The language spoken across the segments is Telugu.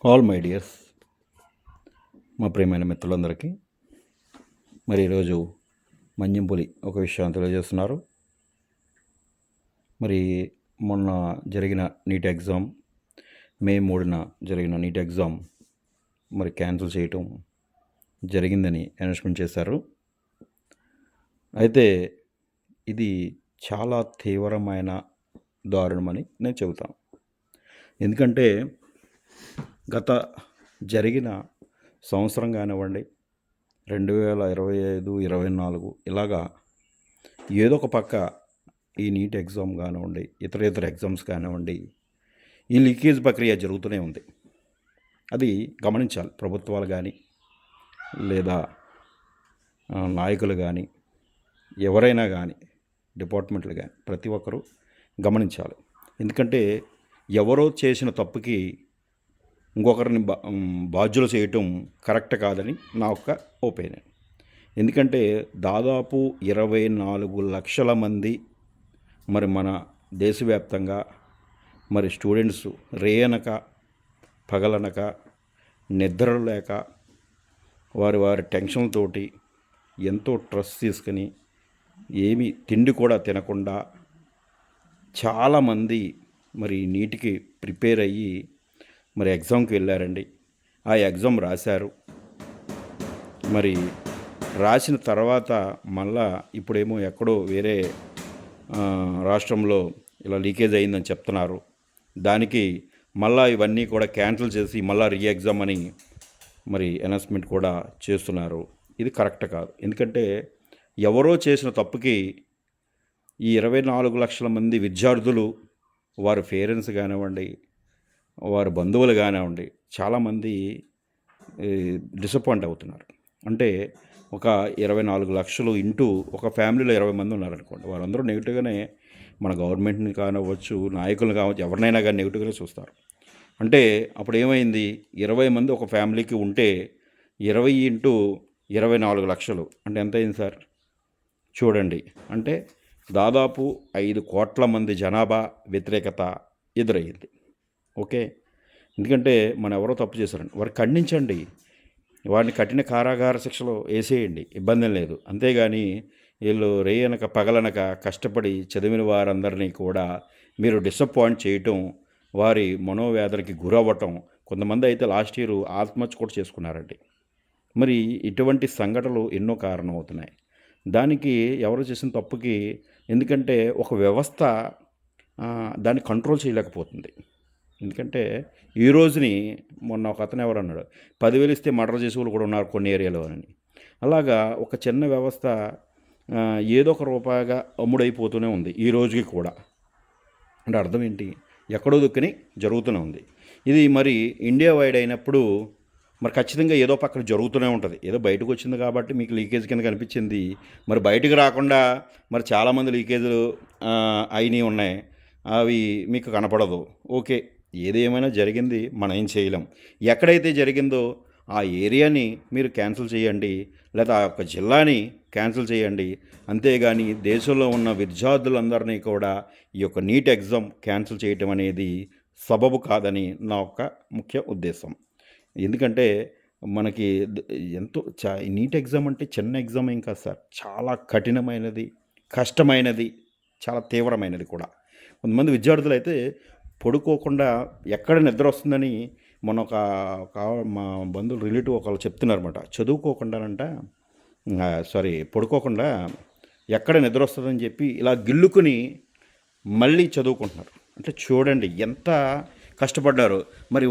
ఆల్ మై డియర్స్, మా ప్రియమైన మిత్రులందరికీ మరి ఈరోజు మంజంపులి ఒక విషయాన్ని తెలియజేస్తున్నారు. మరి మొన్న జరిగిన నీట్ ఎగ్జామ్, మే 3న జరిగిన నీట్ ఎగ్జామ్ మరి క్యాన్సిల్ చేయటం జరిగిందని అనౌన్స్మెంట్ చేశారు. అయితే ఇది చాలా తీవ్రమైన దారుణమని నేను చెబుతాను. ఎందుకంటే గత జరిగిన సంవత్సరం కానివ్వండి, 2025, 24 ఇలాగా ఏదో ఒక పక్క ఈ నీట్ ఎగ్జామ్ కానివ్వండి, ఇతర ఎగ్జామ్స్ కానివ్వండి, ఈ లీకేజ్ ప్రక్రియ జరుగుతూనే ఉంది. అది గమనించాలి ప్రభుత్వాలు కానీ, లేదా నాయకులు కానీ, ఎవరైనా కానీ, డిపార్ట్మెంట్లు కానీ ప్రతి ఒక్కరూ గమనించాలి. ఎందుకంటే ఎవరో చేసిన తప్పుకి ఇంకొకరిని బాధ్యులు చేయటం కరెక్ట్ కాదని నా యొక్క ఒపీనియన్. ఎందుకంటే దాదాపు 24 లక్షల మంది మరి మన దేశవ్యాప్తంగా మరి స్టూడెంట్స్ రేయనక పగలనక నిద్ర లేక వారి టెన్షన్తోటి ఎంతో స్ట్రెస్ తీసుకుని ఏమీ తిండి కూడా తినకుండా చాలామంది మరి నీటికి ప్రిపేర్ అయ్యి మరి ఎగ్జామ్కి వెళ్ళారండి. ఆ ఎగ్జామ్ రాశారు. మరి రాసిన తర్వాత మళ్ళా ఇప్పుడేమో ఎక్కడో వేరే రాష్ట్రంలో ఇలా లీకేజ్ అయిందని చెప్తున్నారు. దానికి మళ్ళా ఇవన్నీ కూడా క్యాన్సిల్ చేసి మళ్ళా రీ ఎగ్జామ్ అని మరి అనౌన్స్మెంట్ కూడా చేస్తున్నారు. ఇది కరెక్ట్ కాదు. ఎందుకంటే ఎవరో చేసిన తప్పుకి ఈ 24 లక్షల మంది విద్యార్థులు, వారి పేరెంట్స్ కానివ్వండి, వారి బంధువులు కానివ్వండి, చాలామంది డిసప్పాయింట్ అవుతున్నారు. అంటే ఒక 24 లక్షలు ఇంటూ ఒక ఫ్యామిలీలో 20 మంది ఉన్నారనుకోండి, వారందరూ నెగిటివ్గానే మన గవర్నమెంట్ని కానివ్వచ్చు, నాయకులు కావచ్చు, ఎవరినైనా కానీ నెగిటివ్గానే చూస్తారు. అంటే అప్పుడు ఏమైంది, 20 మంది ఒక ఫ్యామిలీకి ఉంటే 20 ఇంటూ 24 లక్షలు అంటే ఎంత అయింది సార్ చూడండి. అంటే దాదాపు 5 కోట్ల మంది జనాభా వ్యతిరేకత ఎదురయ్యింది. ఓకే, ఎందుకంటే మనం ఎవరో తప్పు చేశారండి, వారు ఖండించండి, వారిని కఠిన కారాగార శిక్షలో వేసేయండి, ఇబ్బంది లేదు. అంతేగాని వీళ్ళు రేయనక పగలనక కష్టపడి చదివిన వారందరినీ కూడా మీరు డిసప్పాయింట్ చేయటం, వారి మనోవేదనకి గురవ్వటం, కొంతమంది అయితే లాస్ట్ ఇయర్ ఆత్మహత్య కూడా చేసుకున్నారండి. మరి ఇటువంటి సంఘటనలు ఎన్నో కారణం అవుతున్నాయి. దానికి ఎవరు చేసిన తప్పుకి, ఎందుకంటే ఒక వ్యవస్థ దాన్ని కంట్రోల్ చేయలేకపోతుంది. ఎందుకంటే ఈ రోజుని మొన్న ఒక అతను ఎవరు అన్నాడు, 10,000 ఇస్తే మర్డర్ చేసే వాళ్ళు కూడా ఉన్నారు కొన్ని ఏరియాలో అని. అలాగా ఒక చిన్న వ్యవస్థ ఏదో ఒక రూపాయిగా అమ్ముడైపోతూనే ఉంది ఈ రోజుకి కూడా. అంటే అర్థం ఏంటి, ఎక్కడో దుక్కుని జరుగుతూనే ఉంది. ఇది మరి ఇండియా వైడ్ అయినప్పుడు మరి ఖచ్చితంగా ఏదో పక్కన జరుగుతూనే ఉంటుంది. ఏదో బయటకు వచ్చింది కాబట్టి మీకు లీకేజ్ కింద కనిపించింది. మరి బయటకు రాకుండా మరి చాలామంది లీకేజీలు అయినవి ఉన్నాయి, అవి మీకు కనపడదు. ఓకే, ఏదేమైనా జరిగింది, మనం ఏం చేయలేం. ఎక్కడైతే జరిగిందో ఆ ఏరియాని మీరు క్యాన్సిల్ చేయండి, లేదా ఆ యొక్క జిల్లాని క్యాన్సిల్ చేయండి. అంతేగాని దేశంలో ఉన్న విద్యార్థులందరినీ కూడా ఈ యొక్క నీట్ ఎగ్జామ్ క్యాన్సిల్ చేయటం అనేది సబబు కాదని నా యొక్క ముఖ్య ఉద్దేశం. ఎందుకంటే మనకి ఎంతో నీట్ ఎగ్జామ్ అంటే చిన్న ఎగ్జామ్ ఏం కాదు సార్, చాలా కఠినమైనది, కష్టమైనది, చాలా తీవ్రమైనది కూడా. కొంతమంది విద్యార్థులు అయితే పడుకోకుండా ఎక్కడ నిద్ర వస్తుందని మొన్న ఒక మా బంధువులు రిలేటివ్ ఒకళ్ళు చెప్తున్నారన్నమాట. చదువుకోకుండానంట పడుకోకుండా ఎక్కడ నిద్ర వస్తుందని చెప్పి ఇలా గిల్లుకుని మళ్ళీ చదువుకుంటున్నారు. అంటే చూడండి ఎంత కష్టపడ్డారు. మరి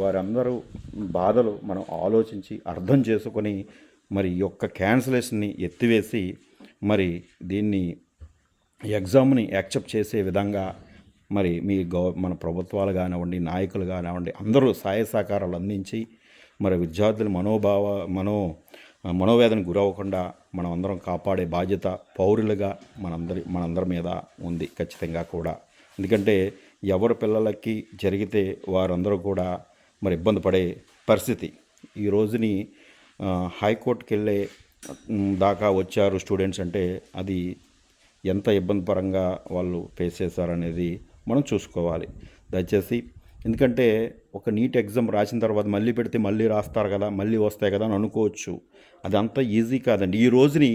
వారందరూ బాధలు మనం ఆలోచించి అర్థం చేసుకొని మరి ఈ యొక్క క్యాన్సిలేషన్ని ఎత్తివేసి మరి దీన్ని ఎగ్జామ్ని యాక్సెప్ట్ చేసే విధంగా మరి మన ప్రభుత్వాలు కానివ్వండి, నాయకులు కానివ్వండి, అందరూ సహాయ సహకారాలు అందించి మరి విద్యార్థుల మనోవేదన గురవ్వకుండా మనం అందరం కాపాడే బాధ్యత పౌరులుగా మనందరి మీద ఉంది ఖచ్చితంగా కూడా. ఎందుకంటే ఎవరి పిల్లలకి జరిగితే వారందరూ కూడా మరి ఇబ్బంది పడే పరిస్థితి. ఈ రోజుని హైకోర్టుకి వెళ్ళే దాకా వచ్చారు స్టూడెంట్స్ అంటే అది ఎంత ఇబ్బందికరంగా వాళ్ళు ఫేస్ చేశారనేది మనం చూసుకోవాలి. దయచేసి ఎందుకంటే ఒక నీట్ ఎగ్జామ్ రాసిన తర్వాత మళ్ళీ పెడితే మళ్ళీ రాస్తారు కదా, మళ్ళీ వస్తాయి కదా అని అనుకోవచ్చు. అదంతా ఈజీ కాదండి. ఈ రోజుని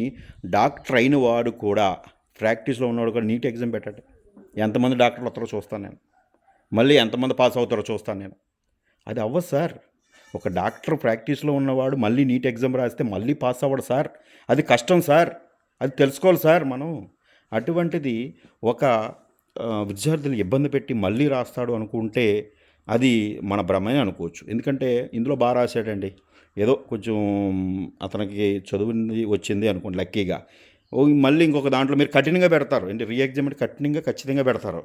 డాక్టర్ అయిన వాడు కూడా, ప్రాక్టీస్లో ఉన్నవాడు కూడా నీట్ ఎగ్జామ్ పెట్టండి, ఎంతమంది డాక్టర్లు వస్తారో చూస్తాను నేను, మళ్ళీ ఎంతమంది పాస్ అవుతారో చూస్తాను నేను. అది అవ్వదు సార్. ఒక డాక్టర్ ప్రాక్టీస్లో ఉన్నవాడు మళ్ళీ నీట్ ఎగ్జామ్ రాస్తే మళ్ళీ పాస్ అవ్వడు సార్. అది కష్టం సార్. అది తెలుసుకోవాలి సార్ మనం. అటువంటిది ఒక విద్యార్థులు ఇబ్బంది పెట్టి మళ్ళీ రాస్తాడు అనుకుంటే అది మన భ్రమే అనుకోవచ్చు. ఎందుకంటే ఇందులో బాగా రాశాడండి, ఏదో కొంచెం అతనికి చదువుంది వచ్చింది అనుకోండి లక్కీగా, మళ్ళీ ఇంకొక దాంట్లో మీరు కఠినంగా పెడతారు అంటే రీ ఎగ్జామ్ అంటే ఖచ్చితంగా పెడతారు.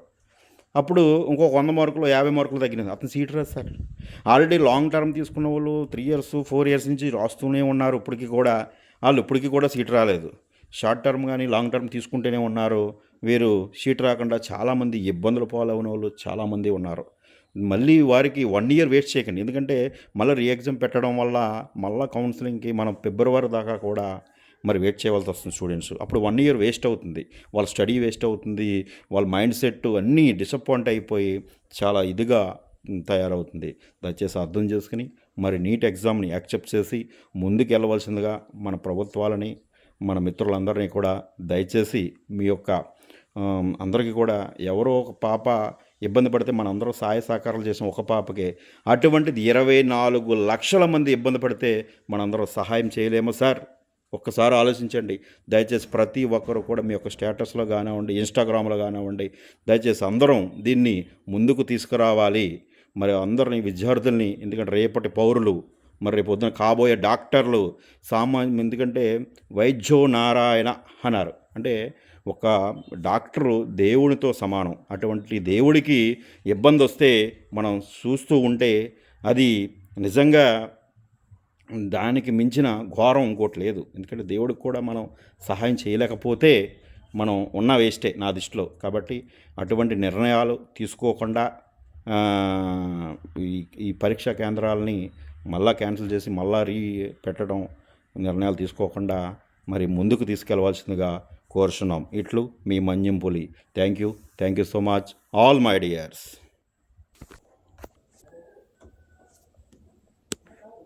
అప్పుడు ఇంకొక 100 మార్కులు 50 మార్కులు తగ్గినది అతను సీట్ రాదు సార్. ఆల్రెడీ లాంగ్ టర్మ్ తీసుకున్న వాళ్ళు 3 ఇయర్స్ 4 ఇయర్స్ నుంచి రాస్తూనే ఉన్నారు, ఇప్పటికీ కూడా వాళ్ళు ఇప్పటికీ కూడా సీట్ రాలేదు. షార్ట్ టర్మ్ కానీ లాంగ్ టర్మ్ తీసుకుంటూనే ఉన్నారు, వీరు సీట్ రాకుండా చాలామంది ఇబ్బందులు పాలైన వాళ్ళు చాలామంది ఉన్నారు. మళ్ళీ వారికి 1 ఇయర్ వేస్ట్ చేయకండి. ఎందుకంటే మళ్ళీ రీ ఎగ్జామ్ పెట్టడం వల్ల మళ్ళీ కౌన్సిలింగ్కి మనం ఫిబ్రవరి దాకా కూడా మరి వెయిట్ చేయవలసి వస్తుంది స్టూడెంట్స్. అప్పుడు 1 ఇయర్ వేస్ట్ అవుతుంది, వాళ్ళ స్టడీ వేస్ట్ అవుతుంది, వాళ్ళ మైండ్ సెట్ అన్నీ డిసప్పాయింట్ అయిపోయి చాలా ఇదిగా తయారవుతుంది. దయచేసి అర్థం చేసుకుని మరి నీట్ ఎగ్జామ్ని యాక్సెప్ట్ చేసి ముందుకు వెళ్ళవలసిందిగా మన ప్రభుత్వాలని, మన మిత్రులందరినీ కూడా దయచేసి మీ యొక్క అందరికీ కూడా, ఎవరో ఒక పాప ఇబ్బంది పడితే మనందరం సహాయ సహకారాలు చేసాం ఒక పాపకే, అటువంటిది 24 లక్షల మంది ఇబ్బంది పడితే మనందరం సహాయం చేయలేము సార్. ఒక్కసారి ఆలోచించండి. దయచేసి ప్రతి ఒక్కరు కూడా మీ యొక్క స్టేటస్లో కానివ్వండి, ఇన్స్టాగ్రామ్లో కానివ్వండి, దయచేసి అందరం దీన్ని ముందుకు తీసుకురావాలి. మరి అందరినీ విద్యార్థుల్ని, ఎందుకంటే రేపటి పౌరులు, మరి రేపు పొద్దున కాబోయే డాక్టర్లు, ఎందుకంటే వైద్యో నారాయణ అన్నారు అంటే ఒక డాక్టరు దేవునితో సమానం. అటువంటి దేవుడికి ఇబ్బంది వస్తే మనం చూస్తూ ఉంటే అది నిజంగా దానికి మించిన ఘోరం ఇంకోటి లేదు. ఎందుకంటే దేవుడికి కూడా మనం సహాయం చేయలేకపోతే మనం ఉన్న వేస్టే నా దృష్టిలో. కాబట్టి అటువంటి నిర్ణయాలు తీసుకోకుండా ఈ పరీక్షా కేంద్రాలని మళ్ళా క్యాన్సిల్ చేసి మళ్ళా పెట్టడం నిర్ణయాలు తీసుకోకుండా మరి ముందుకు తీసుకెళ్లవలసిందిగా కోరుచున్నాం. ఇట్లు మీ Manyam Puli. Thank you so much all my dears.